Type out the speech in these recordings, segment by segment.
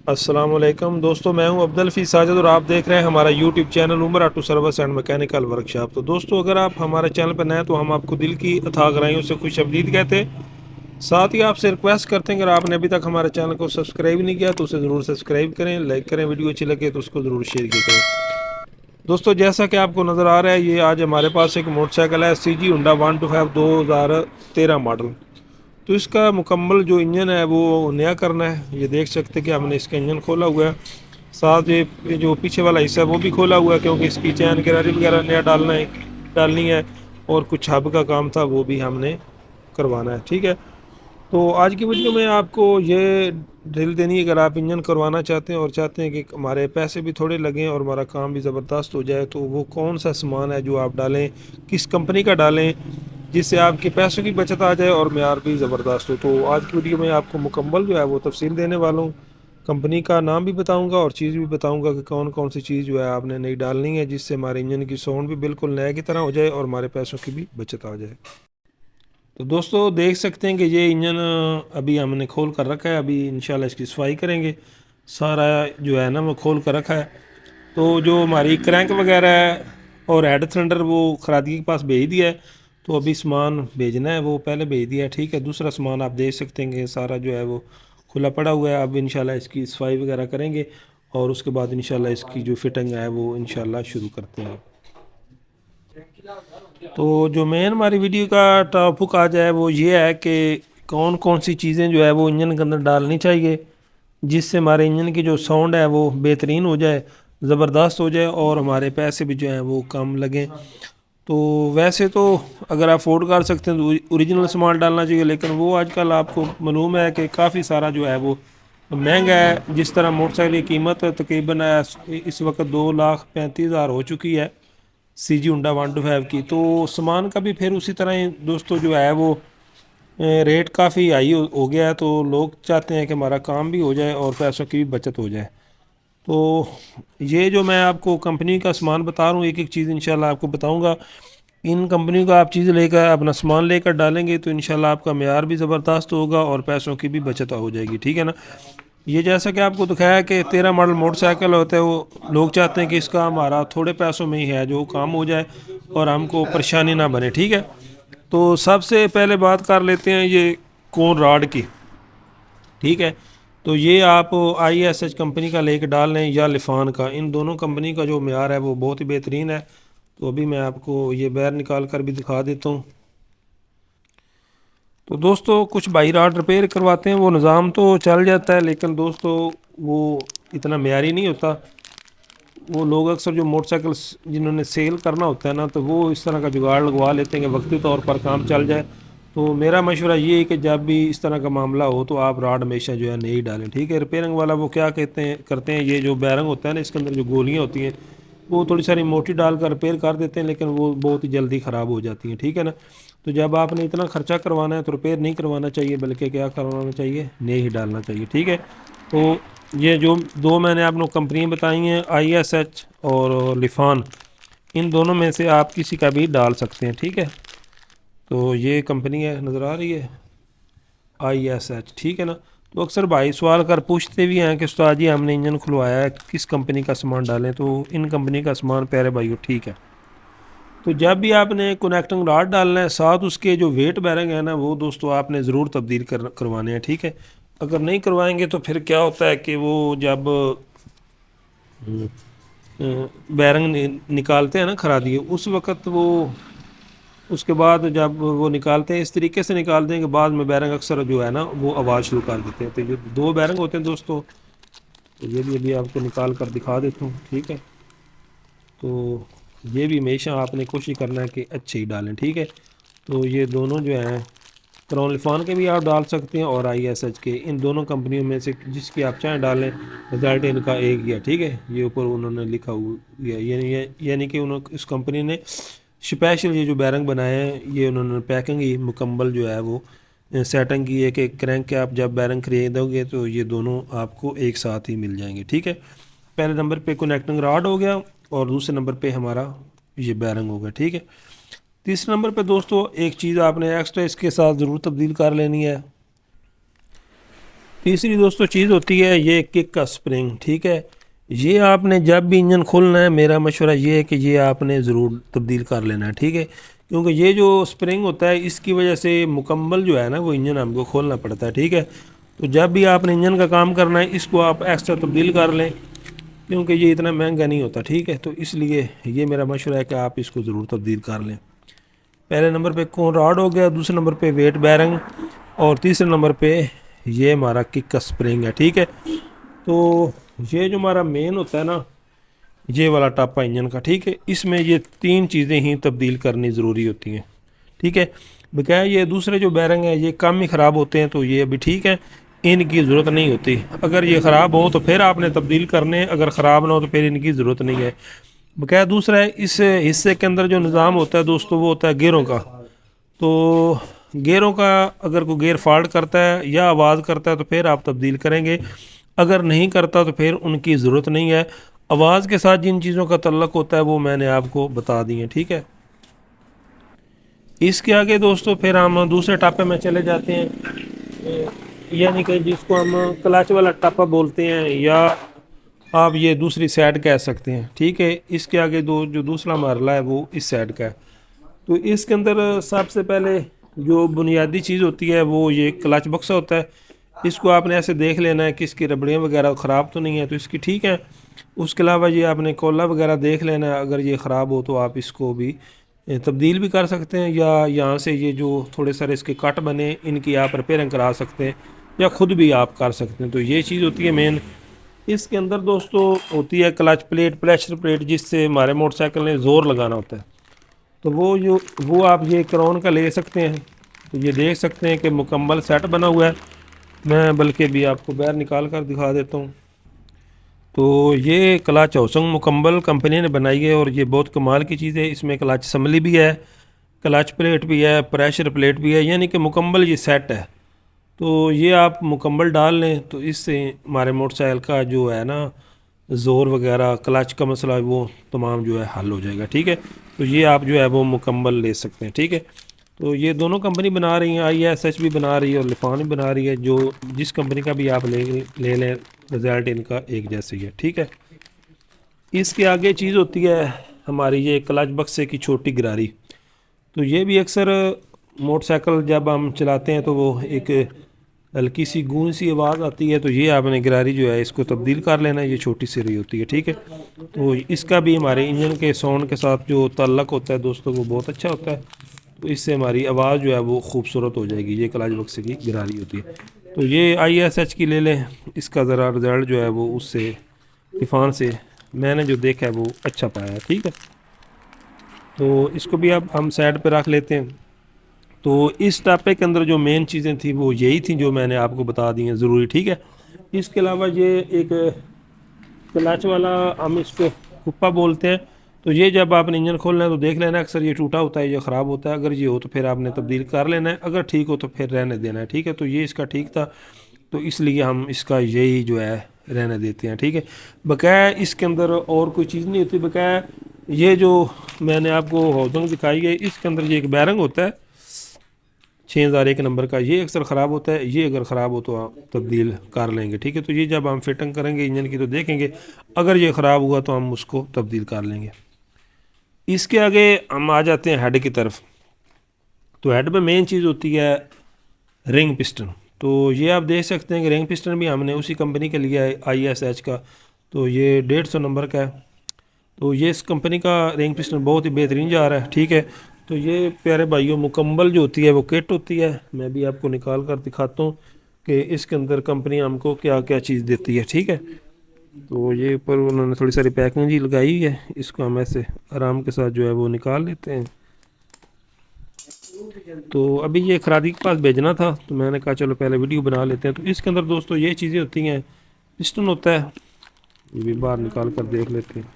अस्सलाम वालेकुम दोस्तों, मैं हूं अब्दुल फी साजिद और आप देख रहे हैं हमारा YouTube channel Umar auto service and mechanical workshop. तो दोस्तों, अगर आप हमारे चैनल पर नए हैं तो हम आपको दिल की अथाह गहराइयों से खुश अमदीद कहते हैं। साथ ही आपसे रिक्वेस्ट करते हैं, अगर आपने अभी तक हमारे चैनल को सब्सक्राइब नहीं किया तो उसे ज़रूर सब्सक्राइब करें, लाइक करें, वीडियो अच्छी लगे तो उसको ज़रूर शेयर किया करें। दोस्तों, जैसा कि आपको नज़र आ रहा है, ये आज हमारे पास एक मोटरसाइकिल है CG Honda 125 2013 मॉडल। तो इसका मुकम्मल जो इंजन है वो नया करना है। ये देख सकते हैं कि हमने इसका इंजन खोला हुआ है, साथ ये जो पीछे वाला हिस्सा है वो भी खोला हुआ है, क्योंकि इसकी चैन गिरारी वगैरह नया डालनी है और कुछ हब का काम था वो भी हमने करवाना है। ठीक है, तो आज की वीडियो में आपको ये ड्रिल देनी है। अगर आप इंजन करवाना चाहते हैं और चाहते हैं कि हमारे पैसे भी थोड़े लगें और हमारा काम भी ज़बरदस्त हो जाए, तो वो कौन सा सामान है जो आप डालें, किस कंपनी का डालें, जिससे आपके पैसों की बचत आ जाए और मेयार भी ज़बरदस्त हो। तो आज की वीडियो में आपको मुकम्मल जो है वो तफसील देने वाला हूँ। कंपनी का नाम भी बताऊंगा और चीज़ भी बताऊंगा कि कौन कौन सी चीज़ जो है आपने नई डालनी है, जिससे हमारे इंजन की साउंड भी बिल्कुल नए की तरह हो जाए और हमारे पैसों की भी बचत आ जाए। तो दोस्तों, देख सकते हैं कि ये इंजन अभी हमने खोल कर रखा है। अभी इंशाल्लाह इसकी सफाई करेंगे। सारा जो है ना वो खोल कर रखा है। तो जो हमारी क्रैंक वगैरह है और हेड सिलेंडर वो खरादी के पास भेज दिया है। तो अभी सामान भेजना है, वो पहले भेज दिया है। ठीक है, दूसरा सामान आप देख सकते हैं कि सारा जो है वो खुला पड़ा हुआ है। अब इंशाल्लाह इसकी सफाई वगैरह करेंगे और उसके बाद इंशाल्लाह इसकी जो फिटिंग है वो इंशाल्लाह शुरू करते हैं। तो जो मेन हमारी वीडियो का टॉपिक आज है वो ये है कि कौन कौन सी चीज़ें जो है वो इंजन के अंदर डालनी चाहिए, जिससे हमारे इंजन की जो साउंड है वो बेहतरीन हो जाए, ज़बरदस्त हो जाए और हमारे पैसे भी जो हैं वो कम लगें। तो वैसे तो अगर आप अफोर्ड कर सकते हैं तो ओरिजिनल सामान डालना चाहिए, लेकिन वो आजकल आपको मालूम है कि काफ़ी सारा जो है वो महंगा है। जिस तरह मोटरसाइकिल की कीमत तकरीबन इस वक्त 2,35,000 हो चुकी है CG Honda 125 की। तो सामान का भी फिर उसी तरह ही दोस्तों जो है वो रेट काफ़ी हाई हो गया है। तो लोग चाहते हैं कि हमारा काम भी हो जाए और पैसों की भी बचत हो जाए। तो ये जो मैं आपको कंपनी का सामान बता रहा हूँ, एक एक चीज़ इंशाल्लाह आपको बताऊँगा। इन कंपनी का आप चीज़ लेकर अपना सामान लेकर डालेंगे तो इंशाल्लाह आपका मेयार भी ज़बरदस्त होगा और पैसों की भी बचत हो जाएगी। ठीक है ना। ये जैसा कि आपको दिखाया कि 13 मॉडल मोटरसाइकिल होता है, वो लोग चाहते हैं कि इसका हमारा थोड़े पैसों में ही है जो काम हो जाए और हमको परेशानी ना बने। ठीक है, तो सबसे पहले बात कर लेते हैं ये कौन राड की। ठीक है, तो ये आप ISH कंपनी का लेके डाल लें या लिफान का। इन दोनों कंपनी का जो मेयार है वो बहुत ही बेहतरीन है। तो अभी मैं आपको ये बैर निकाल कर भी दिखा देता हूँ। तो दोस्तों, कुछ भाई राड रिपेयर करवाते हैं, वो निज़ाम तो चल जाता है, लेकिन दोस्तों वो इतना मेयारी नहीं होता। वो लोग अक्सर जो मोटरसाइकिल जिन्होंने सेल करना होता है ना, तो वो इस तरह का जुगाड़ लगवा लेते हैं कि वक्ती तौर पर काम चल जाए। तो मेरा मशवरा ये है कि जब भी इस तरह का मामला हो तो आप राड हमेशा जो है नहीं डालें। ठीक है, रिपेयरिंग वाला वो क्या कहते हैं करते हैं, ये जो बैरंग होता है ना, इसके अंदर जो गोलियाँ होती हैं वो थोड़ी सारी मोटी डालकर रिपेयर कर देते हैं, लेकिन वो बहुत ही जल्दी ख़राब हो जाती हैं। ठीक है ना। तो जब आपने इतना खर्चा करवाना है तो रिपेयर नहीं करवाना चाहिए, बल्कि क्या करवाना चाहिए, नए ही डालना चाहिए। ठीक है, तो ये जो दो मैंने आपको कंपनियाँ बताई हैं, ISH और लिफान, इन दोनों में से आप किसी का भी डाल सकते हैं। ठीक है, तो ये कंपनी है, नज़र आ रही है ISH। ठीक है ना। तो अक्सर भाई सवाल कर पूछते भी हैं कि उस्ताद जी हमने इंजन खुलवाया है, किस कंपनी का सामान डालें। तो इन कंपनी का सामान प्यारे भाइयों ठीक है। तो जब भी आपने कनेक्टिंग रॉड डालना है, साथ उसके जो वेट बैरिंग है ना वो दोस्तों आपने ज़रूर तब्दील करवाने हैं। ठीक है, अगर नहीं करवाएंगे तो फिर क्या होता है कि वो जब बैरंग निकालते हैं ना खरा दिए, उस वक़्त वो उसके बाद जब वो निकालते हैं इस तरीके से निकालते हैं कि बाद में बैरंग अक्सर जो है ना वो आवाज़ शुरू कर देते हैं। तो ये दो बैरंग होते हैं दोस्तों, तो ये भी अभी आपको निकाल कर दिखा देता हूँ। ठीक है, तो ये भी हमेशा आपने कोशिश करना है कि अच्छे ही डालें। ठीक है, तो ये दोनों जो हैं क्राउन लिफान के भी आप डाल सकते हैं और ISH के, इन दोनों कंपनियों में से जिसकी आप चाहें डालें, रिजल्ट इनका एक ही है। ठीक है, ये ऊपर उन्होंने लिखा हुआ है, यानी कि उन्होंने इस कंपनी ने स्पेशल ये जो बैरंग बनाए हैं, ये उन्होंने पैकिंग ही मुकम्मल जो है वो सेटिंग की है कि क्रैंक के आप जब बैरंग खरीदोगे तो ये दोनों आपको एक साथ ही मिल जाएंगे। ठीक है, पहले नंबर पे कनेक्टिंग रॉड हो गया और दूसरे नंबर पे हमारा ये बैरंग हो गया। ठीक है, तीसरे नंबर पे दोस्तों एक चीज़ आपने एक्स्ट्रा इसके साथ ज़रूर तब्दील कर लेनी है, तीसरी दोस्तों चीज़ होती है ये किक का स्प्रिंग, ठीक है। ये आपने जब भी इंजन खोलना है, मेरा मशवरा ये है कि ये आपने ज़रूर तब्दील कर लेना है, ठीक है। क्योंकि ये जो स्प्रिंग होता है इसकी वजह से मुकम्मल जो है ना वो इंजन हमको खोलना पड़ता है, ठीक है। तो जब भी आपने इंजन का काम करना है इसको आप एक्स्ट्रा तब्दील कर लें, क्योंकि ये इतना महंगा नहीं होता, ठीक है। तो इसलिए ये मेरा मशवरा है कि आप इसको ज़रूर तब्दील कर लें। पहले नंबर पे कौन रॉड हो गया, दूसरे नंबर पे वेट बैरिंग, और तीसरे नंबर पे ये हमारा किक का स्प्रिंग है, ठीक है। तो ये जो हमारा मेन होता है ना, ये वाला टापा इंजन का, ठीक है, इसमें ये तीन चीज़ें ही तब्दील करनी ज़रूरी होती हैं, ठीक है। बकाया ये दूसरे जो बैरिंग है ये कम ही ख़राब होते हैं, तो ये अभी ठीक है, इनकी ज़रूरत नहीं होती। अगर ये ख़राब हो तो फिर आपने तब्दील करने, अगर ख़राब ना हो तो फिर इनकी ज़रूरत नहीं है। बकाया दूसरा है, इस हिस्से के अंदर जो निज़ाम होता है दोस्तों वो होता है गेयरों का। तो गेयरों का अगर कोई गेयर फॉल्ट करता है या आवाज़ करता है तो फिर आप तब्दील करेंगे, अगर नहीं करता तो फिर उनकी ज़रूरत नहीं है। आवाज़ के साथ जिन चीज़ों का तल्लक होता है वो मैंने आपको बता दी है, ठीक है। इसके आगे दोस्तों फिर हम दूसरे टापे में चले जाते हैं, यानी कि जिसको हम क्लच वाला टापा बोलते हैं, या आप ये दूसरी साइड कह सकते हैं, ठीक है। इसके आगे जो दूसरा मरला है वो इस साइड का है। तो इसके अंदर सबसे पहले जो बुनियादी चीज़ होती है वो ये क्लच बक्सा होता है। इसको आपने ऐसे देख लेना है कि इसकी रबड़ियाँ वगैरह ख़राब तो नहीं है, तो इसकी ठीक है। उसके अलावा ये आपने कोला वगैरह देख लेना है, अगर ये ख़राब हो तो आप इसको भी तब्दील भी कर सकते हैं, या यहाँ से ये जो थोड़े सारे इसके कट बने इनकी आप रिपेयरिंग करा सकते हैं, या ख़ुद भी आप कर सकते हैं। तो ये चीज़ होती है मेन। इसके अंदर दोस्तों होती है क्लच प्लेट, प्रेशर प्लेट, जिससे हमारे मोटरसाइकिल ने ज़ोर लगाना होता है। तो वो आप ये क्राउन का ले सकते हैं। तो ये देख सकते हैं कि मुकम्मल सेट बना हुआ है। मैं बल्कि भी आपको बाहर निकाल कर दिखा देता हूँ। तो ये क्लच होसंग मुकम्मल कंपनी ने बनाई है, और ये बहुत कमाल की चीज़ है। इसमें क्लच असम्बली भी है, क्लच प्लेट भी है, प्रेशर प्लेट भी है, यानी कि मुकम्मल ये सेट है। तो ये आप मुकम्मल डाल लें तो इससे हमारे मोटरसाइकिल का जो है ना ज़ोर वगैरह, क्लच का मसला है, वो तमाम जो है हल हो जाएगा, ठीक है। तो ये आप जो है वो मुकम्मल ले सकते हैं, ठीक है। तो ये दोनों कंपनी बना रही हैं, ISH भी बना रही है और लिफान भी बना रही है। जो जिस कंपनी का भी आप ले लें रिज़ल्ट इनका एक जैसे ही है, ठीक है। इसके आगे चीज़ होती है हमारी ये क्लच बक्से की छोटी गिरारी। तो ये भी अक्सर मोटरसाइकिल जब हम चलाते हैं तो वो एक हल्की सी गूंज सी आवाज़ आती है, तो ये आपने गिरारी जो है इसको तब्दील कर लेना है, ये छोटी सी रही होती है, ठीक है। तो इसका भी हमारे इंजन के साउंड के साथ जो ताल्लुक़ होता है दोस्तों वो बहुत अच्छा होता है। तो इससे हमारी आवाज़ जो है वो खूबसूरत हो जाएगी। ये क्लच बक्से की गिरारी होती है। तो ये ISH की ले लें, इसका ज़रा रिज़ल्ट जो है वो उससे तूफ़ान से मैंने जो देखा है वो अच्छा पाया है, ठीक है। तो इसको भी अब हम साइड पे रख लेते हैं। तो इस टापे के अंदर जो मेन चीज़ें थी वो यही थी जो मैंने आपको बता दी हैं ज़रूरी, ठीक है। इसके अलावा ये एक क्लच वाला हम इसको कुप्पा बोलते हैं। तो ये जब आपने इंजन खोलना है तो देख लेना, अक्सर ये टूटा होता है, ये ख़राब होता है। अगर ये हो तो फिर आपने तब्दील कर लेना है, अगर ठीक हो तो फिर रहने देना है, ठीक है। तो ये इसका ठीक था, तो इसलिए हम इसका यही जो है रहने देते हैं, ठीक है। बकाया इसके अंदर और कोई चीज़ नहीं होती। बकाया ये जो मैंने आपको हौजंग दिखाई है, इसके अंदर ये एक बैरंग होता है 6001 नंबर का, ये अक्सर ख़राब होता है। ये अगर ख़राब हो तो आप तब्दील कर लेंगे, ठीक है। तो ये जब हम फिटिंग करेंगे इंजन की तो देखेंगे, अगर ये ख़राब हुआ तो हम उसको तब्दील कर लेंगे। इसके आगे हम आ जाते हैं हेड की तरफ। तो हेड में मेन चीज़ होती है रिंग पिस्टन। तो ये आप देख सकते हैं कि रिंग पिस्टन भी हमने उसी कंपनी का लिया है, ISH का। तो ये 150 नंबर का है। तो ये इस कंपनी का रिंग पिस्टन बहुत ही बेहतरीन जा रहा है, ठीक है। तो ये प्यारे भाइयों मुकम्मल जो होती है वो किट होती है। मैं भी आपको निकाल कर दिखाता हूँ कि इसके अंदर कंपनी हमको क्या क्या चीज़ देती है, ठीक है। तो ये ऊपर उन्होंने थोड़ी सारी पैकिंग जी लगाई हुई है, इसको हम ऐसे आराम के साथ जो है वो निकाल लेते हैं। तो अभी ये खरादी के पास भेजना था, तो मैंने कहा चलो पहले वीडियो बना लेते हैं। तो इसके अंदर दोस्तों ये चीज़ें होती हैं, पिस्टन होता है, ये भी बाहर निकाल कर देख लेते हैं।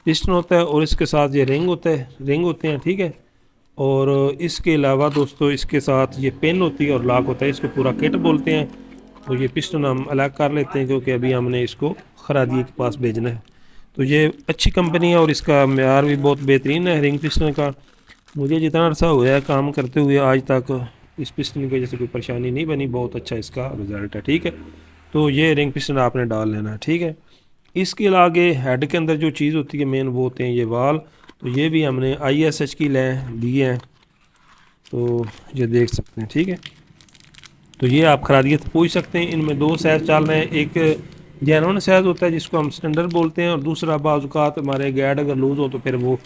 पिस्टन होता है और इसके साथ ये रिंग होता है, रिंग होते हैं, ठीक है। और इसके अलावा दोस्तों इसके साथ ये पेन होती है और लॉक होता है, इसको पूरा किट बोलते हैं। तो ये पिस्टन हम अलग कर लेते हैं क्योंकि अभी हमने इसको खरादी के पास भेजना है। तो ये अच्छी कंपनी है और इसका मेयार भी बहुत बेहतरीन है रिंग पिस्टन का। मुझे जितना अर्सा हुआ है काम करते हुए आज तक, इस पिस्टन की वजह से कोई परेशानी नहीं बनी, बहुत अच्छा इसका रिज़ल्ट है। ठीक है, तो ये रिंग पिस्टन आपने डाल लेना है। ठीक है, इसके आगे हेड के अंदर जो चीज़ होती है मेन वो होते हैं ये वाल। तो ये भी हमने ISH की लिए हैं, तो ये देख सकते हैं। ठीक है, तो ये आप खरादियत पूछ सकते हैं। इनमें दो साइज़ चल रहे हैं, एक जेन्युइन साइज़ होता है जिसको हम स्टैंडर्ड बोलते हैं, और दूसरा बाज़ात हमारे गैड अगर लूज़ हो तो फिर वो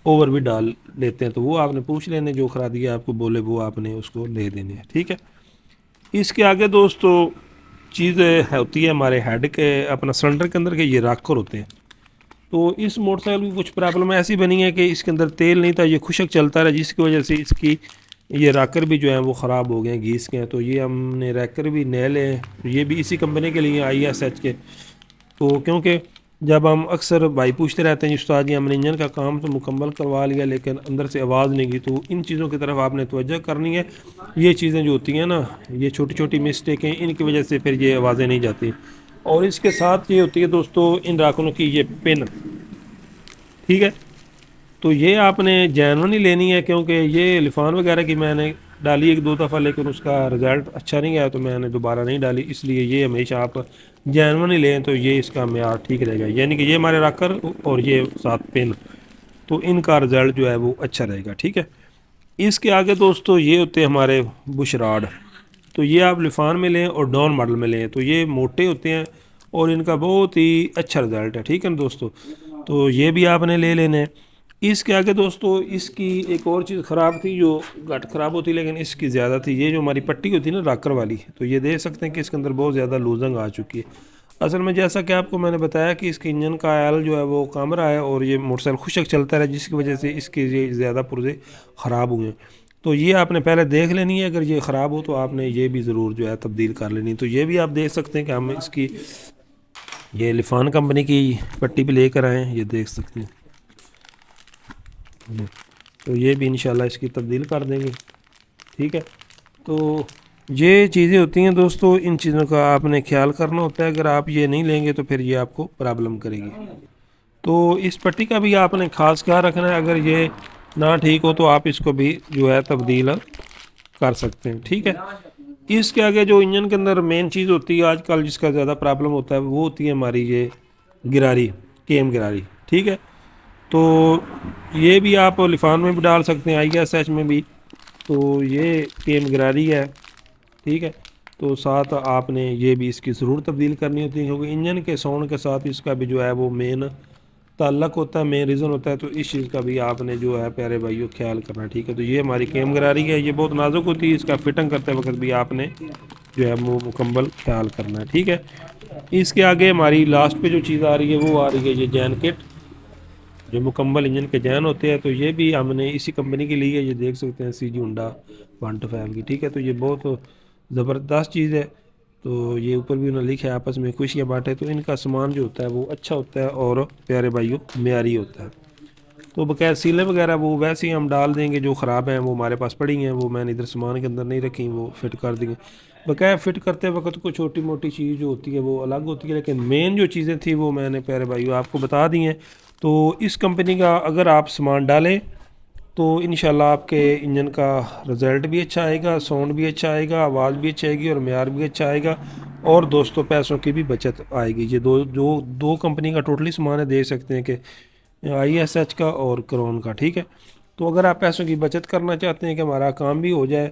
ओवर भी डाल लेते हैं, तो वो आपने पूछ लेने, जो खरादिया आपको बोले वो आपने उसको ले देने हैं। ठीक है, इसके आगे दोस्तों चीज़ होती है हमारे हेड के अपना सिलेंडर के अंदर के ये राकर होते हैं। तो इस मोटरसाइकिल की कुछ प्रॉब्लम ऐसी बनी है कि इसके अंदर तेल नहीं था, ये खुशक चलता रहा, जिसकी वजह से इसकी ये रैकर भी जो है वो ख़राब हो गए हैं, घीस के हैं। तो ये हमने रैकर भी नए ले हैं, तो ये भी इसी कंपनी के लिए ISH के। तो क्योंकि जब हम अक्सर भाई पूछते रहते हैं उस्ताद जी हमने इंजन का काम तो मुकम्मल करवा लिया लेकिन अंदर से आवाज़ नहीं की, तो इन चीज़ों की तरफ आपने तवज्जो करनी है। ये चीज़ें जो होती हैं ना, ये छोटी छोटी मिस्टेक हैं, इनकी वजह से फिर ये आवाज़ें नहीं जाती। और इसके साथ ये होती है दोस्तों इन राखनों की ये पिन। ठीक है, तो ये आपने जैनुअन ही लेनी है, क्योंकि ये लिफान वगैरह की मैंने डाली एक दो दफ़ा लेकिन उसका रिज़ल्ट अच्छा नहीं आया, तो मैंने दोबारा नहीं डाली। इसलिए ये हमेशा आप जैनुअन ही लें, तो ये इसका मेयार ठीक रहेगा। यानी कि ये हमारे रखकर और ये साथ पिन, तो इनका रिज़ल्ट जो है वो अच्छा रहेगा। ठीक है, इसके आगे दोस्तों ये होते हैं हमारे बुशराड। तो ये आप लिफान में लें और डाउन मॉडल में लें, तो ये मोटे होते हैं और इनका बहुत ही अच्छा रिज़ल्ट है। ठीक है ना दोस्तों, तो ये भी आपने ले लेने हैं। इसके आगे दोस्तों इसकी एक और चीज़ ख़राब थी, जो घट ख़राब होती लेकिन इसकी ज़्यादा थी, ये जो हमारी पट्टी होती है ना राकर वाली, तो ये देख सकते हैं कि इसके अंदर बहुत ज़्यादा लूजंग आ चुकी है। असल में जैसा कि आपको मैंने बताया कि इसके इंजन का आयल जो है वो कम रहा है और ये मोटरसाइकिल खुशक चलता रहा, जिसकी वजह से इसके ये ज़्यादा पुर्जे ख़राब हुए हैं। तो ये आपने पहले देख लेनी है, अगर ये ख़राब हो तो आपने ये भी ज़रूर जो है तब्दील कर लेनी। तो ये भी आप देख सकते हैं कि हम इसकी ये लिफान कंपनी की पट्टी भी लेकर आए हैं, ये देख सकते हैं। तो ये भी इंशाल्लाह इसकी तब्दील कर देंगे। ठीक है, तो ये चीज़ें होती हैं दोस्तों, इन चीज़ों का आपने ख्याल करना होता है। अगर आप ये नहीं लेंगे तो फिर ये आपको प्रॉब्लम करेगी। तो इस पट्टी का भी आपने ख़ास ख्याल रखना है, अगर ये ना ठीक हो तो आप इसको भी जो है तब्दील कर सकते हैं। ठीक है, इसके आगे जो इंजन के अंदर मेन चीज़ होती है आजकल जिसका ज़्यादा प्रॉब्लम होता है वो होती है हमारी ये गिरारी, केम गिरारी। ठीक है, तो ये भी आप लिफान में भी डाल सकते हैं, ISH में भी। तो ये केम गिरारी है। ठीक है, तो साथ आपने ये भी इसकी ज़रूर तब्दील करनी होती है, क्योंकि इंजन के साउंड के साथ इसका भी जो है वो मेन ताल्लुक होता है, मेन रीज़न होता है। तो इस चीज़ का भी आपने जो है प्यारे भाइयों ख्याल करना। ठीक है, तो ये हमारी केम गरारी है, ये बहुत नाजुक होती है, इसका फिटिंग करते वक्त भी आपने जो है वो मुकम्मल ख्याल करना है। ठीक है, इसके आगे हमारी लास्ट पे जो चीज़ आ रही है वो आ रही है ये जैन किट, जो मुकम्मल इंजन के जैन होते हैं। तो ये भी हमने इसी कंपनी की ली है, ये देख सकते हैं CG होंडा 125 की। ठीक है, तो ये बहुत ज़बरदस्त चीज़ है। तो ये ऊपर भी उन्होंने लिखा है आपस में खुशियाँ बांटे, तो इनका सामान जो होता है वो अच्छा होता है और प्यारे भाइयों मेयारी होता है। तो बकाया सीलें वगैरह वो वैसे ही हम डाल देंगे, जो ख़राब हैं वो हमारे पास पड़ी हैं, वो मैंने इधर सामान के अंदर नहीं रखी, वो फिट कर देंगे। बकाया फिट करते वक्त कोई छोटी मोटी चीज़ जो होती है वो अलग होती है, लेकिन मेन जो चीज़ें थी वो मैंने प्यारे भाइयों आपको बता दी हैं। तो इस कंपनी का अगर आप सामान डालें तो इंशाल्लाह आपके इंजन का रिज़ल्ट भी अच्छा आएगा, साउंड भी अच्छा आएगा, आवाज़ भी अच्छी आएगी और मेयार भी अच्छा आएगा, और दोस्तों पैसों की भी बचत आएगी। ये दो कंपनी का टोटली सामान है, देख सकते हैं कि ISH का और क्रोन का। ठीक है, तो अगर आप पैसों की बचत करना चाहते हैं कि हमारा काम भी हो जाए,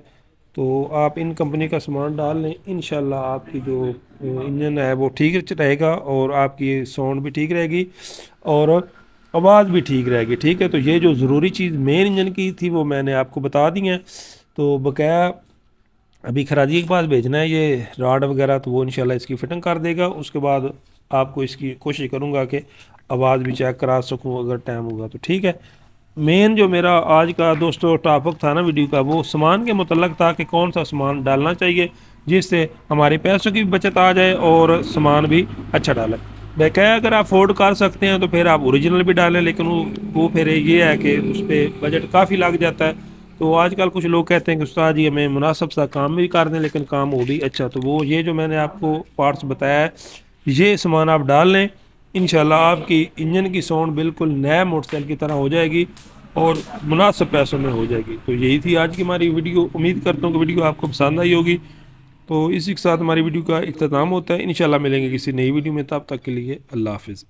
तो आप इन कंपनी का सामान डाल लें। इंशाल्लाह आपकी जो इंजन है वो ठीक रहेगा और आपकी साउंड भी ठीक रहेगी और आवाज़ भी ठीक रहेगी। ठीक है, तो ये जो ज़रूरी चीज़ मेन इंजन की थी वो मैंने आपको बता दी है। तो बकाया अभी खरादी के पास भेजना है ये राड वगैरह, तो वो इंशाल्लाह इसकी फिटिंग कर देगा। उसके बाद आपको इसकी कोशिश करूँगा कि आवाज़ भी चेक करा सकूँ अगर टाइम होगा तो। ठीक है, मेन जो मेरा आज का दोस्तों टॉपिक था ना वीडियो का, वो सामान के मुतल्लक था कि कौन सा सामान डालना चाहिए जिससे हमारे पैसों की भी बचत आ जाए और सामान भी अच्छा डालें। बकाया अगर आप अफोर्ड कर सकते हैं तो फिर आप ओरिजिनल भी डालें, लेकिन वो फिर ये है कि उस पर बजट काफ़ी लग जाता है। तो आजकल कुछ लोग कहते हैं कि उस्ताद जी हमें मुनासिब सा काम भी कर दें लेकिन काम हो भी अच्छा, तो वो ये जो मैंने आपको पार्ट्स बताया है ये सामान आप डाल लें, इंशाल्लाह आपकी इंजन की साउंड बिल्कुल नया मोटरसाइकिल की तरह हो जाएगी और मुनासिब पैसों में हो जाएगी। तो यही थी आज की हमारी वीडियो। उम्मीद करता हूँ कि वीडियो आपको पसंद आई होगी। तो इसी के साथ हमारी वीडियो का इख्तिताम होता है। इंशाल्लाह मिलेंगे किसी नई वीडियो में, तब तक के लिए अल्लाह हाफ़िज़।